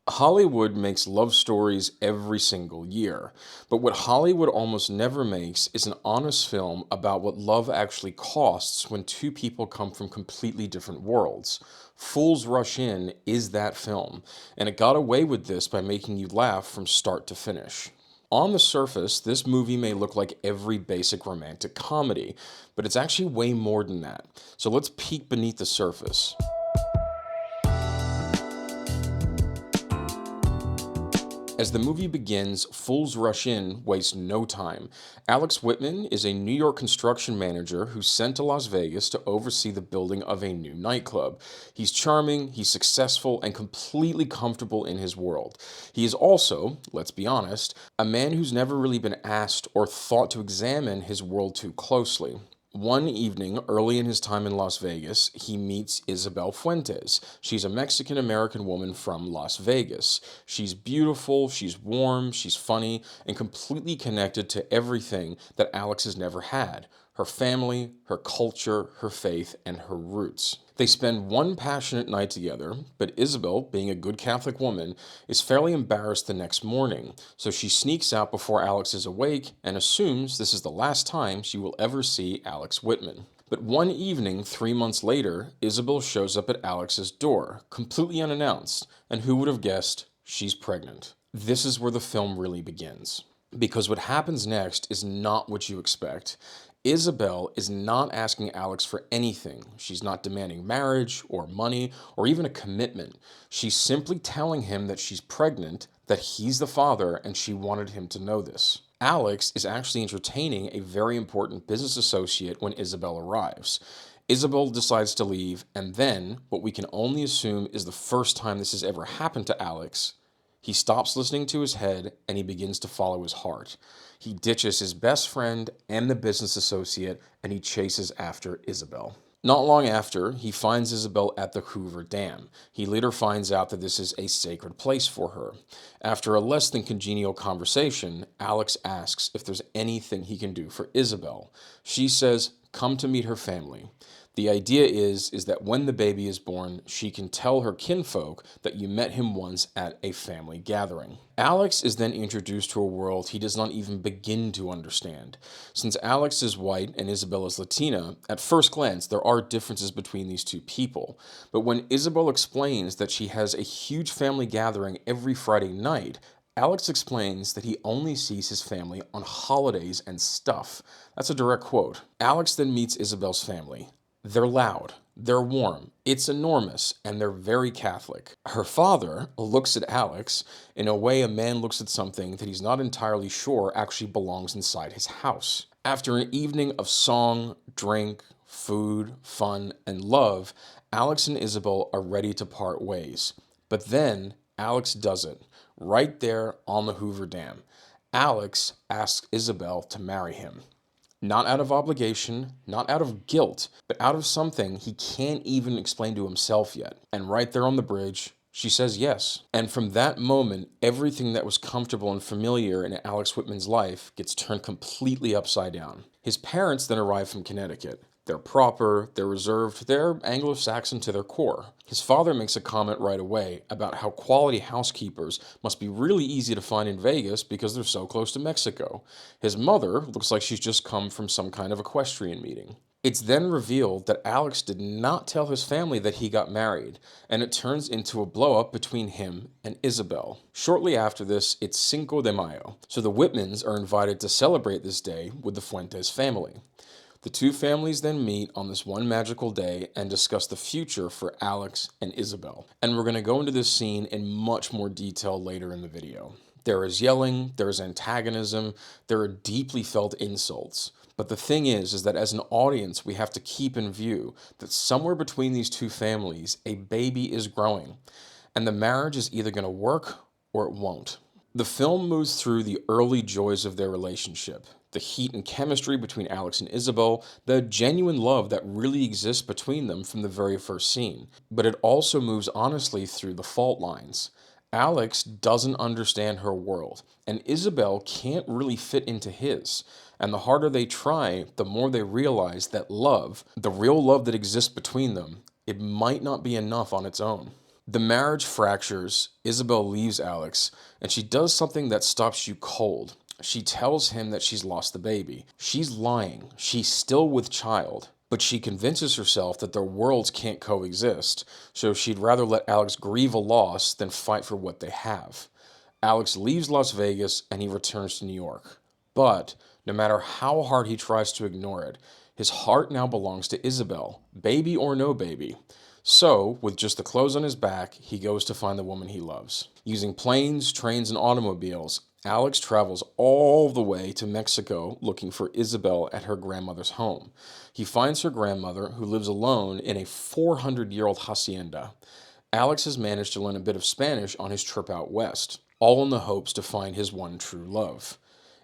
Hollywood makes love stories every single year, but what Hollywood almost never makes is an honest film about what love actually costs when two people come from completely different worlds. Fools Rush In is that film, and it got away with this by making you laugh from start to finish. On the surface, this movie may look like every basic romantic comedy, but it's actually way more than that. So let's peek beneath the surface. As the movie begins, Fools Rush In waste no time. Alex Whitman is a New York construction manager who's sent to Las Vegas to oversee the building of a new nightclub. He's charming, he's successful, and completely comfortable in his world. He is also, let's be honest, a man who's never really been asked or thought to examine his world too closely. One evening, early in his time in Las Vegas, he meets Isabel Fuentes. She's a Mexican-American woman from Las Vegas. She's beautiful, she's warm, she's funny, and completely connected to everything that Alex has never had. Her family, her culture, her faith, and her roots. They spend one passionate night together, but Isabel, being a good Catholic woman, is fairly embarrassed the next morning, so she sneaks out before Alex is awake and assumes this is the last time she will ever see Alex Whitman. But one evening, 3 months later, Isabel shows up at Alex's door, completely unannounced, and who would have guessed she's pregnant? This is where the film really begins. Because what happens next is not what you expect. Isabel is not asking Alex for anything. She's not demanding marriage or money or even a commitment. She's simply telling him that she's pregnant, that he's the father, and she wanted him to know this. Alex is actually entertaining a very important business associate when Isabel arrives. Isabel decides to leave, and then, what we can only assume is the first time this has ever happened to Alex, he stops listening to his head and he begins to follow his heart. He ditches his best friend and the business associate and he chases after Isabel. Not long after, he finds Isabel at the Hoover Dam. He later finds out that this is a sacred place for her. After a less than congenial conversation, Alex asks if there's anything he can do for Isabel. She says, come to meet her family. The idea is that when the baby is born, she can tell her kinfolk that you met him once at a family gathering. Alex is then introduced to a world he does not even begin to understand. Since Alex is white and Isabel is Latina, at first glance there are differences between these two people. But when Isabel explains that she has a huge family gathering every Friday night, Alex explains that he only sees his family on holidays and stuff. That's a direct quote. Alex then meets Isabel's family. They're loud, they're warm, it's enormous, and they're very Catholic. Her father looks at Alex in a way a man looks at something that he's not entirely sure actually belongs inside his house. After an evening of song, drink, food, fun, and love, Alex and Isabel are ready to part ways. But then, Alex does it, right there on the Hoover Dam. Alex asks Isabel to marry him. Not out of obligation, not out of guilt, but out of something he can't even explain to himself yet. And right there on the bridge, she says yes. And from that moment, everything that was comfortable and familiar in Alex Whitman's life gets turned completely upside down. His parents then arrive from Connecticut. They're proper, they're reserved, they're Anglo-Saxon to their core. His father makes a comment right away about how quality housekeepers must be really easy to find in Vegas because they're so close to Mexico. His mother looks like she's just come from some kind of equestrian meeting. It's then revealed that Alex did not tell his family that he got married, and it turns into a blow-up between him and Isabel. Shortly after this, it's Cinco de Mayo, so the Whitmans are invited to celebrate this day with the Fuentes family. The two families then meet on this one magical day and discuss the future for Alex and Isabel. And we're going to go into this scene in much more detail later in the video. There is yelling, there is antagonism, there are deeply felt insults. But the thing is that as an audience, we have to keep in view that somewhere between these two families, a baby is growing. And the marriage is either going to work or it won't. The film moves through the early joys of their relationship, the heat and chemistry between Alex and Isabel, the genuine love that really exists between them from the very first scene. But it also moves honestly through the fault lines. Alex doesn't understand her world, and Isabel can't really fit into his. And the harder they try, the more they realize that love, the real love that exists between them, it might not be enough on its own. The marriage fractures. Isabel leaves Alex, and she does something that stops you cold. She tells him that she's lost the baby. She's lying. She's still with child. But she convinces herself that their worlds can't coexist, so she'd rather let Alex grieve a loss than fight for what they have. Alex leaves Las Vegas and he returns to New York. But no matter how hard he tries to ignore it, his heart now belongs to Isabel, baby or no baby. So, with just the clothes on his back, he goes to find the woman he loves. Using planes, trains, and automobiles, Alex travels all the way to Mexico looking for Isabel at her grandmother's home. He finds her grandmother, who lives alone in a 400-year-old hacienda. Alex has managed to learn a bit of Spanish on his trip out west, all in the hopes to find his one true love.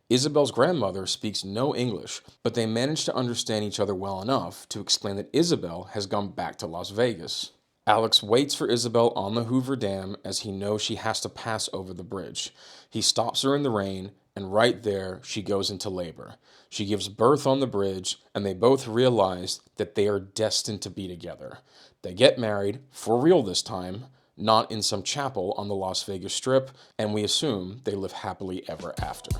Isabel's grandmother speaks no English, but they manage to understand each other well enough to explain that Isabel has gone back to Las Vegas. Alex waits for Isabel on the Hoover Dam as he knows she has to pass over the bridge. He stops her in the rain, and right there she goes into labor. She gives birth on the bridge, and they both realize that they are destined to be together. They get married, for real this time, not in some chapel on the Las Vegas Strip, and we assume they live happily ever after.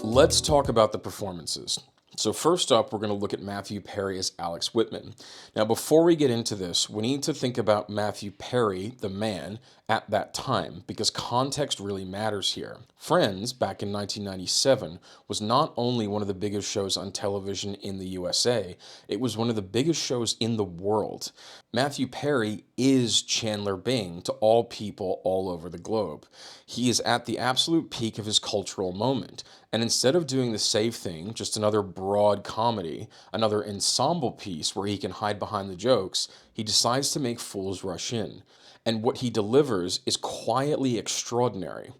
Let's talk about the performances. So first up, we're going to look at Matthew Perry as Alex Whitman. Now, before we get into this, we need to think about Matthew Perry, the man, at that time, because context really matters here. Friends, back in 1997, was not only one of the biggest shows on television in the USA, it was one of the biggest shows in the world. Matthew Perry is Chandler Bing to all people all over the globe. He is at the absolute peak of his cultural moment, and instead of doing the safe thing, just another broad comedy, another ensemble piece where he can hide behind the jokes, he decides to make fools rush in. And what he delivers is quietly extraordinary.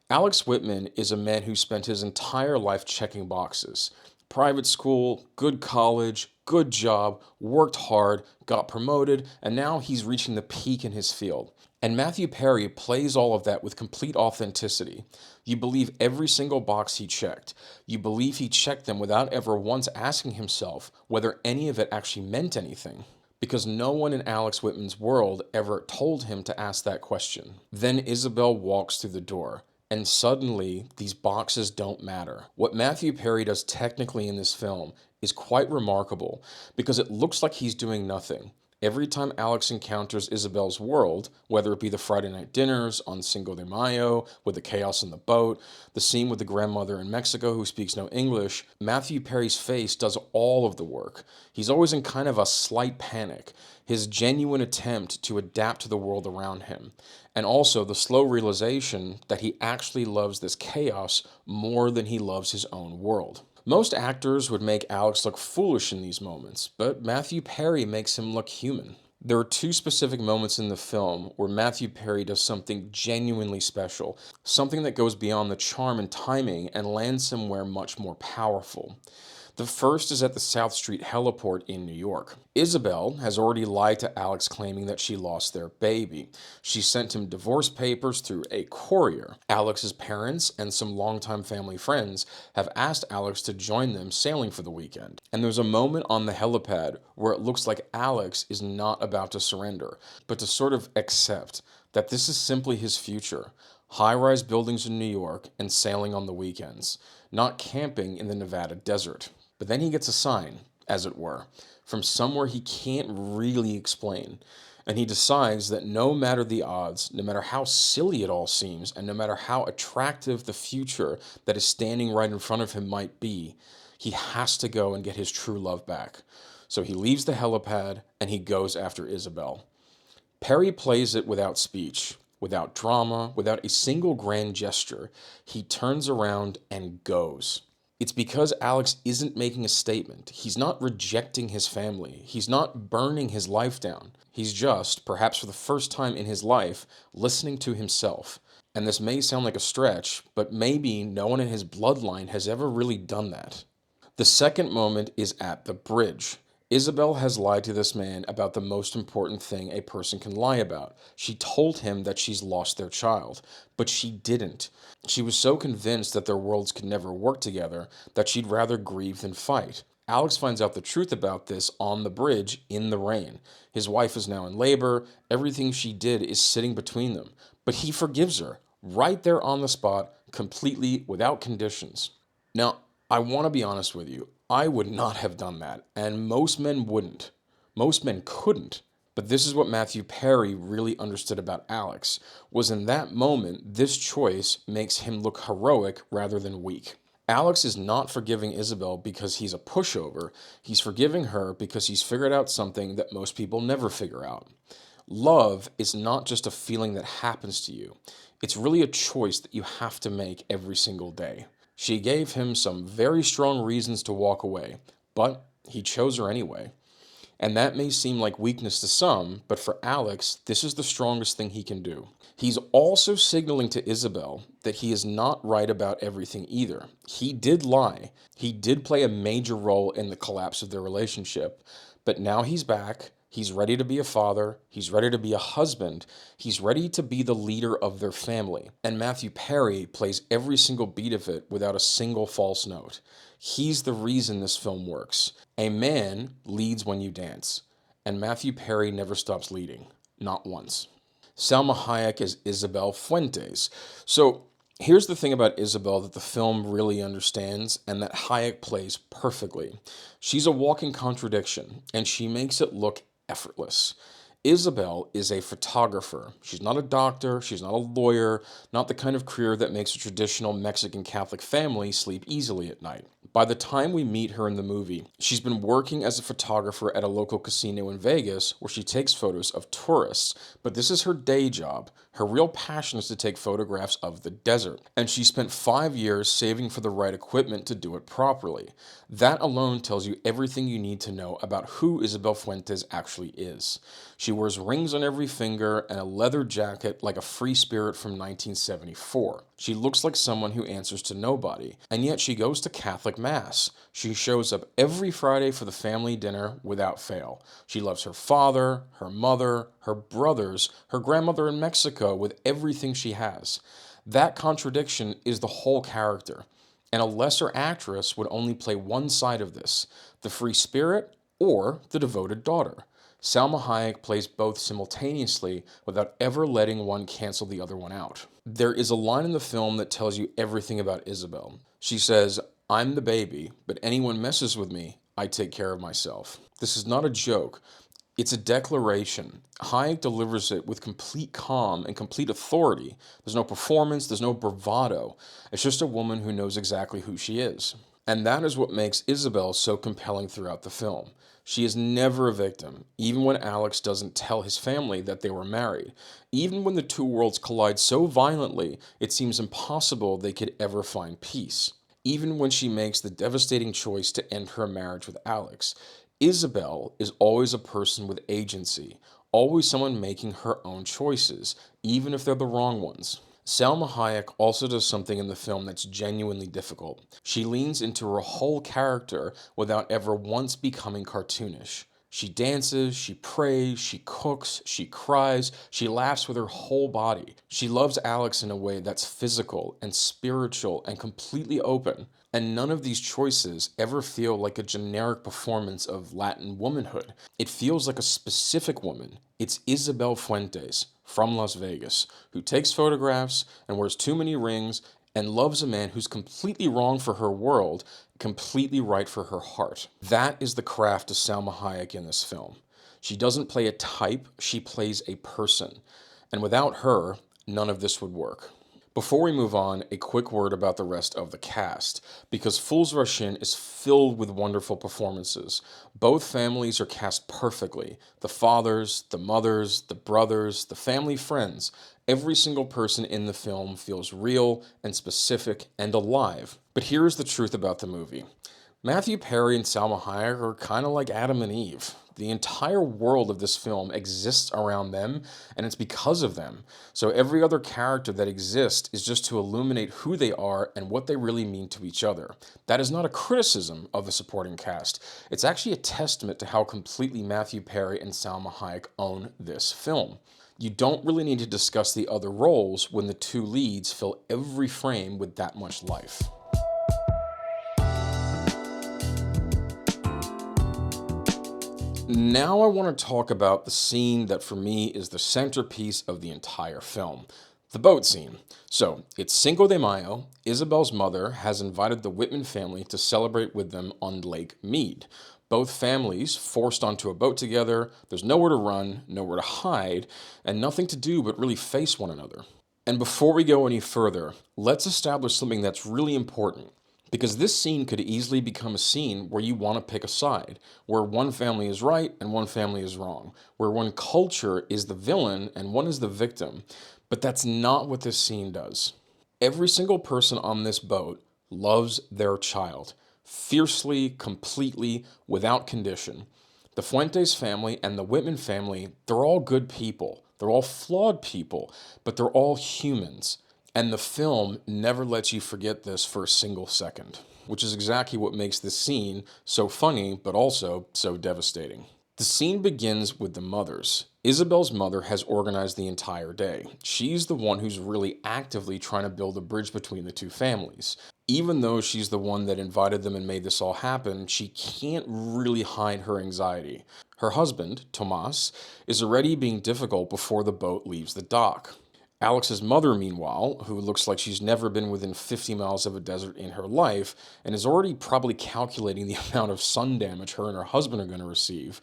Alex Whitman is a man who spent his entire life checking boxes. Private school, good college, good job, worked hard, got promoted, and now he's reaching the peak in his field. And Matthew Perry plays all of that with complete authenticity. You believe every single box he checked. You believe he checked them without ever once asking himself whether any of it actually meant anything. Because no one in Alex Whitman's world ever told him to ask that question. Then Isabel walks through the door, and suddenly these boxes don't matter. What Matthew Perry does technically in this film is quite remarkable because it looks like he's doing nothing. Every time Alex encounters Isabel's world, whether it be the Friday night dinners on Cinco de Mayo, with the chaos in the boat, the scene with the grandmother in Mexico who speaks no English, Matthew Perry's face does all of the work. He's always in kind of a slight panic, his genuine attempt to adapt to the world around him, and also the slow realization that he actually loves this chaos more than he loves his own world. Most actors would make Alex look foolish in these moments, but Matthew Perry makes him look human. There are two specific moments in the film where Matthew Perry does something genuinely special, something that goes beyond the charm and timing and lands somewhere much more powerful. The first is at the South Street heliport in New York. Isabel has already lied to Alex claiming that she lost their baby. She sent him divorce papers through a courier. Alex's parents and some longtime family friends have asked Alex to join them sailing for the weekend. And there's a moment on the helipad where it looks like Alex is not about to surrender, but to sort of accept that this is simply his future. High-rise buildings in New York and sailing on the weekends, not camping in the Nevada desert. But then he gets a sign, as it were, from somewhere he can't really explain. And he decides that no matter the odds, no matter how silly it all seems, and no matter how attractive the future that is standing right in front of him might be, he has to go and get his true love back. So he leaves the helipad and he goes after Isabel. Perry plays it without speech, without drama, without a single grand gesture. He turns around and goes. It's because Alex isn't making a statement. He's not rejecting his family. He's not burning his life down. He's just, perhaps for the first time in his life, listening to himself. And this may sound like a stretch, but maybe no one in his bloodline has ever really done that. The second moment is at the bridge. Isabel has lied to this man about the most important thing a person can lie about. She told him that she's lost their child, but she didn't. She was so convinced that their worlds could never work together that she'd rather grieve than fight. Alex finds out the truth about this on the bridge in the rain. His wife is now in labor. Everything she did is sitting between them. But he forgives her right there on the spot, completely without conditions. Now, I want to be honest with you. I would not have done that, and most men wouldn't. Most men couldn't. But this is what Matthew Perry really understood about Alex, was in that moment, this choice makes him look heroic rather than weak. Alex is not forgiving Isabel because he's a pushover. He's forgiving her because he's figured out something that most people never figure out. Love is not just a feeling that happens to you. It's really a choice that you have to make every single day. She gave him some very strong reasons to walk away, but he chose her anyway. And that may seem like weakness to some, but for Alex, this is the strongest thing he can do. He's also signaling to Isabel that he is not right about everything either. He did lie. He did play a major role in the collapse of their relationship, but now he's back. He's ready to be a father. He's ready to be a husband. He's ready to be the leader of their family. And Matthew Perry plays every single beat of it without a single false note. He's the reason this film works. A man leads when you dance, and Matthew Perry never stops leading, not once. Salma Hayek is Isabel Fuentes. So here's the thing about Isabel that the film really understands and that Hayek plays perfectly. She's a walking contradiction, and she makes it look effortless. Isabel is a photographer. She's not a doctor, she's not a lawyer, not the kind of career that makes a traditional Mexican Catholic family sleep easily at night. By the time we meet her in the movie, she's been working as a photographer at a local casino in Vegas where she takes photos of tourists. But this is her day job. Her real passion is to take photographs of the desert. And she spent 5 years saving for the right equipment to do it properly. That alone tells you everything you need to know about who Isabel Fuentes actually is. She wears rings on every finger and a leather jacket like a free spirit from 1974. She looks like someone who answers to nobody, and yet she goes to Catholic Mass. She shows up every Friday for the family dinner without fail. She loves her father, her mother, her brothers, her grandmother in Mexico with everything she has. That contradiction is the whole character, and a lesser actress would only play one side of this, the free spirit or the devoted daughter. Salma Hayek plays both simultaneously without ever letting one cancel the other one out. There is a line in the film that tells you everything about Isabel. She says, "I'm the baby, but anyone messes with me, I take care of myself." This is not a joke. It's a declaration. Hayek delivers it with complete calm and complete authority. There's no performance, there's no bravado. It's just a woman who knows exactly who she is. And that is what makes Isabel so compelling throughout the film. She is never a victim, even when Alex doesn't tell his family that they were married. Even when the two worlds collide so violently, it seems impossible they could ever find peace. Even when she makes the devastating choice to end her marriage with Alex, Isabel is always a person with agency, always someone making her own choices, even if they're the wrong ones. Salma Hayek also does something in the film that's genuinely difficult. She leans into her whole character without ever once becoming cartoonish. She dances, she prays, she cooks, she cries, she laughs with her whole body. She loves Alex in a way that's physical and spiritual and completely open. And none of these choices ever feel like a generic performance of Latin womanhood. It feels like a specific woman. It's Isabel Fuentes from Las Vegas, who takes photographs and wears too many rings and loves a man who's completely wrong for her world, completely right for her heart. That is the craft of Salma Hayek in this film. She doesn't play a type, she plays a person. And without her, none of this would work. Before we move on, a quick word about the rest of the cast, because Fools Rush In is filled with wonderful performances. Both families are cast perfectly. The fathers, the mothers, the brothers, the family friends. Every single person in the film feels real and specific and alive. But here is the truth about the movie. Matthew Perry and Salma Hayek are kind of like Adam and Eve. The entire world of this film exists around them, and it's because of them. So every other character that exists is just to illuminate who they are and what they really mean to each other. That is not a criticism of the supporting cast. It's actually a testament to how completely Matthew Perry and Salma Hayek own this film. You don't really need to discuss the other roles when the two leads fill every frame with that much life. Now I want to talk about the scene that for me is the centerpiece of the entire film. The boat scene. So, it's Cinco de Mayo. Isabel's mother has invited the Whitman family to celebrate with them on Lake Mead. Both families forced onto a boat together. There's nowhere to run, nowhere to hide, and nothing to do but really face one another. And before we go any further, let's establish something that's really important. Because this scene could easily become a scene where you want to pick a side, where one family is right and one family is wrong, where one culture is the villain and one is the victim. But that's not what this scene does. Every single person on this boat loves their child, fiercely, completely, without condition. The Fuentes family and the Whitman family, they're all good people. They're all flawed people, but they're all humans. And the film never lets you forget this for a single second, which is exactly what makes this scene so funny, but also so devastating. The scene begins with the mothers. Isabel's mother has organized the entire day. She's the one who's really actively trying to build a bridge between the two families. Even though she's the one that invited them and made this all happen, she can't really hide her anxiety. Her husband, Tomas, is already being difficult before the boat leaves the dock. Alex's mother, meanwhile, who looks like she's never been within 50 miles of a desert in her life and is already probably calculating the amount of sun damage her and her husband are going to receive,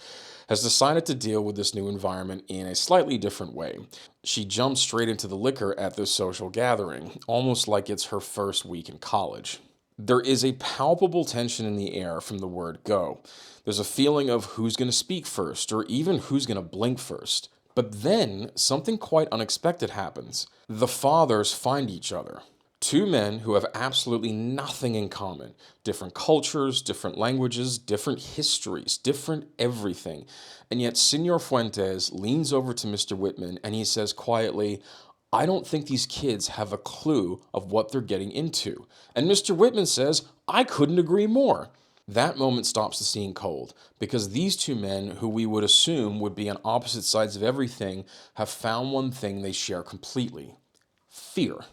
has decided to deal with this new environment in a slightly different way. She jumps straight into the liquor at this social gathering, almost like it's her first week in college. There is a palpable tension in the air from the word go. There's a feeling of who's going to speak first, or even who's going to blink first. But then something quite unexpected happens. The fathers find each other. Two men who have absolutely nothing in common. Different cultures, different languages, different histories, different everything. And yet Senor Fuentes leans over to Mr. Whitman and he says quietly, "I don't think these kids have a clue of what they're getting into." And Mr. Whitman says, "I couldn't agree more." That moment stops the scene cold, because these two men, who we would assume would be on opposite sides of everything, have found one thing they share completely: fear.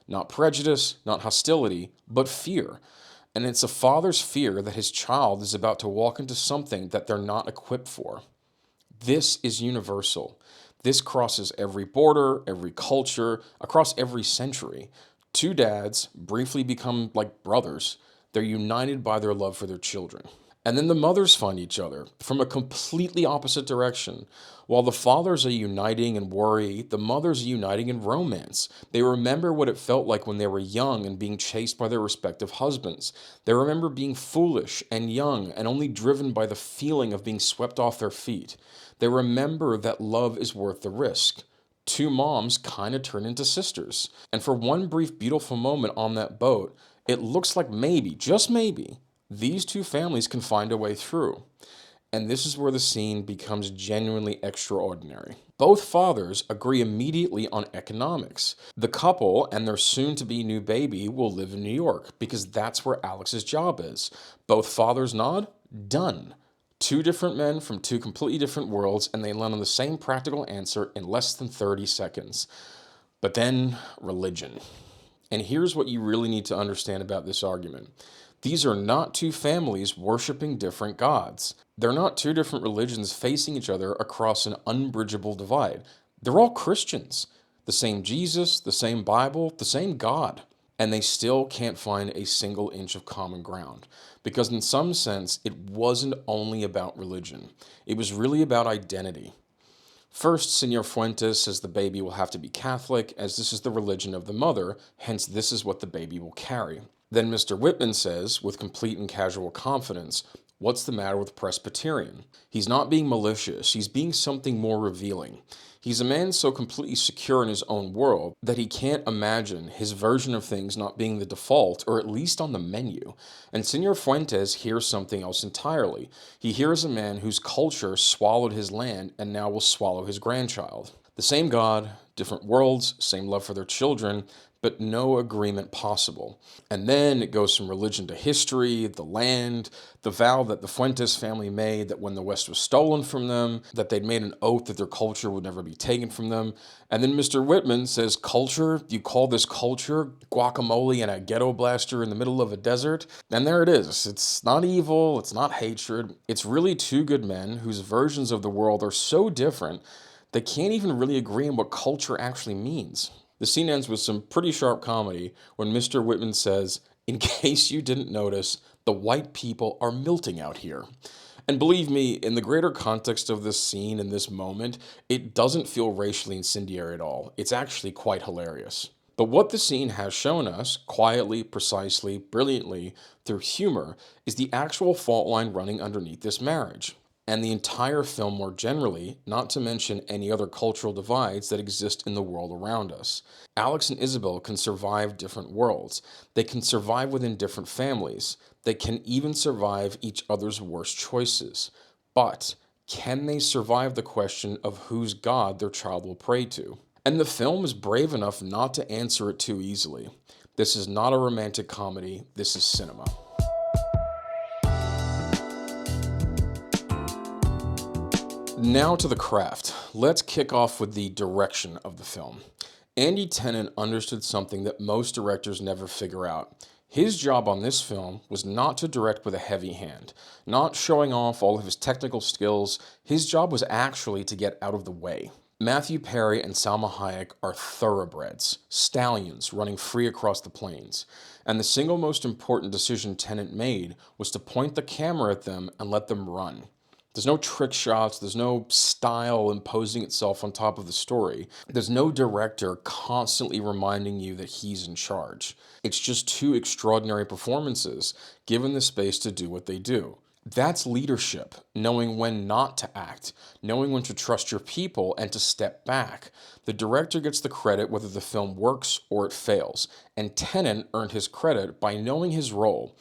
Not prejudice, not hostility, but fear. And it's a father's fear that his child is about to walk into something that they're not equipped for. This is universal. This crosses every border, every culture, across every century. Two dads briefly become like brothers. They're united by their love for their children. And then the mothers find each other from a completely opposite direction. While the fathers are uniting in worry, the mothers are uniting in romance. They remember what it felt like when they were young and being chased by their respective husbands. They remember being foolish and young and only driven by the feeling of being swept off their feet. They remember that love is worth the risk. Two moms kind of turn into sisters. And for one brief, beautiful moment on that boat, it looks like maybe, just maybe, these two families can find a way through. And this is where the scene becomes genuinely extraordinary. Both fathers agree immediately on economics. The couple and their soon-to-be new baby will live in New York because that's where Alex's job is. Both fathers nod, done. Two different men from two completely different worlds, and they land on the same practical answer in less than 30 seconds. But then, religion. And here's what you really need to understand about this argument. These are not two families worshiping different gods. They're not two different religions facing each other across an unbridgeable divide. They're all Christians. The same Jesus, the same Bible, the same God. And they still can't find a single inch of common ground. Because in some sense, it wasn't only about religion. It was really about identity. First, Senor Fuentes says the baby will have to be Catholic, as this is the religion of the mother, hence this is what the baby will carry. Then Mr. Whitman says, with complete and casual confidence, "What's the matter with Presbyterian?" He's not being malicious, he's being something more revealing. He's a man so completely secure in his own world that he can't imagine his version of things not being the default, or at least on the menu. And Senor Fuentes hears something else entirely. He hears a man whose culture swallowed his land and now will swallow his grandchild. The same God, different worlds, same love for their children, but no agreement possible. And then it goes from religion to history, the land, the vow that the Fuentes family made that when the West was stolen from them, that they'd made an oath that their culture would never be taken from them. And then Mr. Whitman says, culture? You call this culture? Guacamole and a ghetto blaster in the middle of a desert? And there it is. It's not evil, it's not hatred. It's really two good men whose versions of the world are so different they can't even really agree on what culture actually means. The scene ends with some pretty sharp comedy when Mr. Whitman says, "In case you didn't notice, the white people are milting out here." And believe me, in the greater context of this scene and this moment, it doesn't feel racially incendiary at all. It's actually quite hilarious. But what the scene has shown us, quietly, precisely, brilliantly, through humor, is the actual fault line running underneath this marriage and the entire film more generally, not to mention any other cultural divides that exist in the world around us. Alex and Isabel can survive different worlds. They can survive within different families. They can even survive each other's worst choices. But can they survive the question of whose God their child will pray to? And the film is brave enough not to answer it too easily. This is not a romantic comedy, this is cinema. Now to the craft. Let's kick off with the direction of the film. Andy Tennant understood something that most directors never figure out. His job on this film was not to direct with a heavy hand, not showing off all of his technical skills. His job was actually to get out of the way. Matthew Perry and Salma Hayek are thoroughbreds, stallions running free across the plains. And the single most important decision Tennant made was to point the camera at them and let them run. There's no trick shots, there's no style imposing itself on top of the story. There's no director constantly reminding you that he's in charge. It's just two extraordinary performances given the space to do what they do. That's leadership, knowing when not to act, knowing when to trust your people and to step back. The director gets the credit whether the film works or it fails, and Tennant earned his credit by knowing his role,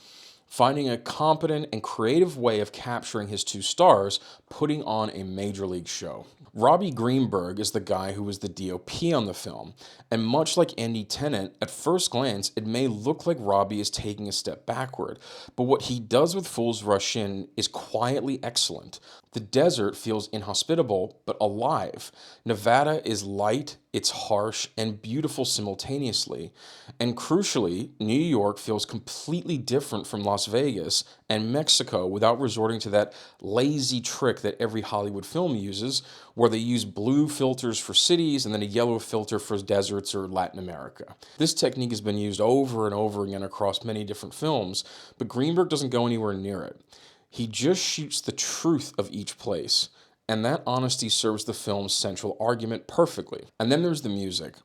finding a competent and creative way of capturing his two stars, putting on a major league show. Robbie Greenberg is the guy who was the DOP on the film, and much like Andy Tennant, at first glance, it may look like Robbie is taking a step backward, but what he does with Fools Rush In is quietly excellent. The desert feels inhospitable, but alive. Nevada is light, it's harsh, and beautiful simultaneously. And crucially, New York feels completely different from Las Vegas and Mexico without resorting to that lazy trick that every Hollywood film uses, where they use blue filters for cities and then a yellow filter for deserts or Latin America. This technique has been used over and over again across many different films, but Greenberg doesn't go anywhere near it. He just shoots the truth of each place, and that honesty serves the film's central argument perfectly. And then there's the music.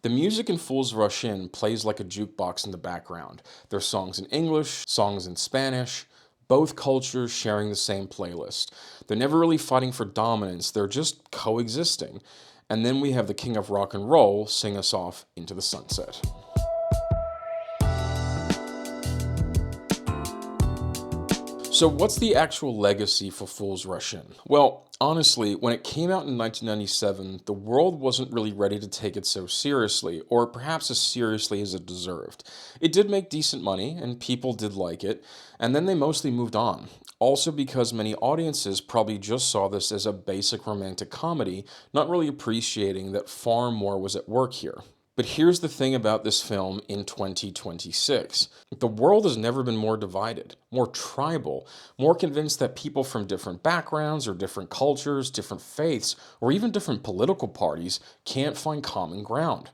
The music in Fools Rush In plays like a jukebox in the background. There's songs in English, songs in Spanish, both cultures sharing the same playlist. They're never really fighting for dominance, they're just coexisting. And then we have the king of rock and roll sing us off into the sunset. So what's the actual legacy for Fools Rush In? Well, honestly, when it came out in 1997, the world wasn't really ready to take it so seriously, or perhaps as seriously as it deserved. It did make decent money, and people did like it, and then they mostly moved on. Also because many audiences probably just saw this as a basic romantic comedy, not really appreciating that far more was at work here. But here's the thing about this film in 2026. The world has never been more divided, more tribal, more convinced that people from different backgrounds or different cultures, different faiths, or even different political parties can't find common ground.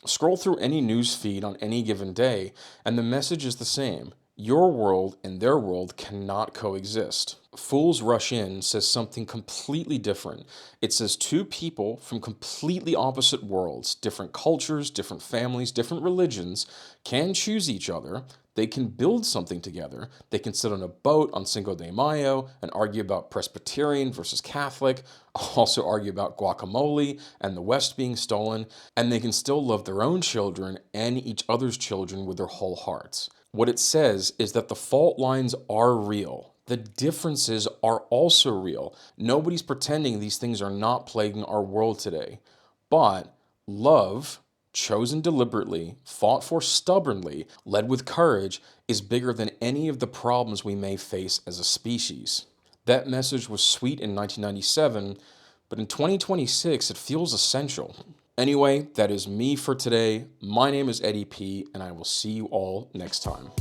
Scroll through any news feed on any given day, and the message is the same. Your world and their world cannot coexist. Fools Rush In says something completely different. It says two people from completely opposite worlds, different cultures, different families, different religions, can choose each other. They can build something together. They can sit on a boat on Cinco de Mayo and argue about Presbyterian versus Catholic, also argue about guacamole and the West being stolen, and they can still love their own children and each other's children with their whole hearts. What it says is that the fault lines are real. The differences are also real. Nobody's pretending these things are not plaguing our world today. But love, chosen deliberately, fought for stubbornly, led with courage, is bigger than any of the problems we may face as a species. That message was sweet in 1997, but in 2026 it feels essential. Anyway, that is me for today. My name is Eddie P, and I will see you all next time.